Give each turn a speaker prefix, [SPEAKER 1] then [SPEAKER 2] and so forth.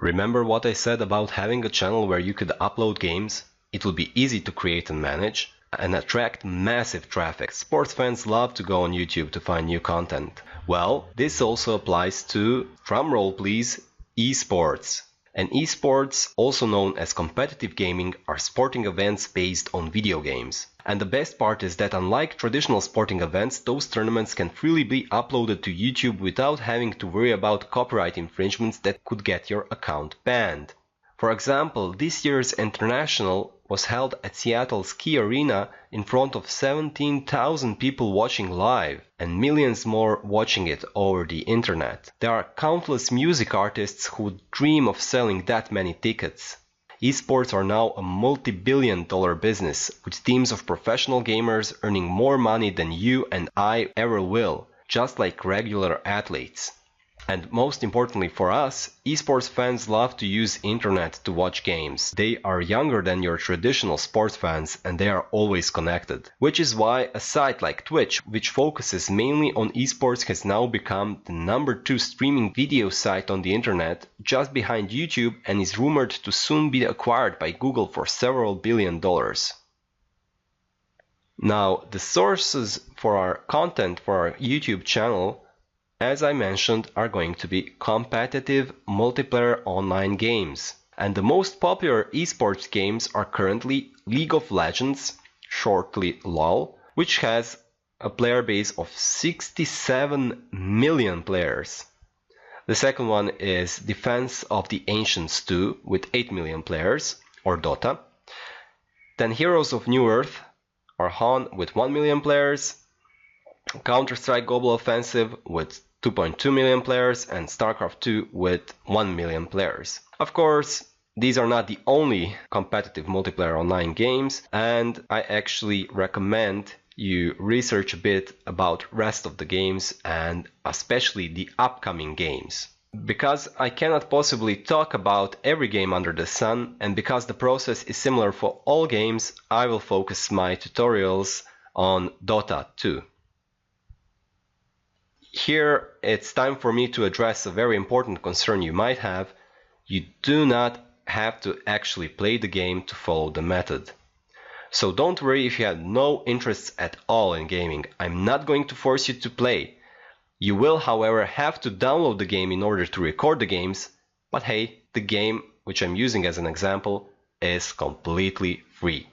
[SPEAKER 1] Remember what I said about having a channel where you could upload games? It will be easy to create and manage and attract massive traffic. Sports fans love to go on YouTube to find new content. Well, this also applies to, drumroll please, esports. And esports, also known as competitive gaming, are sporting events based on video games. And the best part is that unlike traditional sporting events, those tournaments can freely be uploaded to YouTube without having to worry about copyright infringements that could get your account banned. For example, this year's International was held at Seattle Ski Arena in front of 17,000 people watching live and millions more watching it over the internet. There are countless music artists who dream of selling that many tickets. Esports are now a multi-billion-dollar business, with teams of professional gamers earning more money than you and I ever will, just like regular athletes. And most importantly for us, esports fans love to use internet to watch games. They are younger than your traditional sports fans and they are always connected. Which is why a site like Twitch, which focuses mainly on esports, has now become the #2 streaming video site on the internet, just behind YouTube, and is rumored to soon be acquired by Google for several $billion. Now, the sources for our content for our YouTube channel, as I mentioned, are going to be competitive multiplayer online games. And the most popular esports games are currently League of Legends, shortly LoL, which has a player base of 67 million players. The second one is Defense of the Ancients 2 with 8 million players, or Dota. Then Heroes of Newerth, or HON, with 1 million players. Counter-Strike Global Offensive with 2.2 million players, and StarCraft 2 with 1 million players. Of course, these are not the only competitive multiplayer online games, and I actually recommend you research a bit about rest of the games and especially the upcoming games. Because I cannot possibly talk about every game under the sun, and because the process is similar for all games, I will focus my tutorials on Dota 2. Here it's time for me to address a very important concern you might have. You do not have to actually play the game to follow the method. So don't worry if you have no interests at all in gaming. I'm not going to force you to play. You will, however, have to download the game in order to record the games, but hey, the game, which I'm using as an example, is completely free.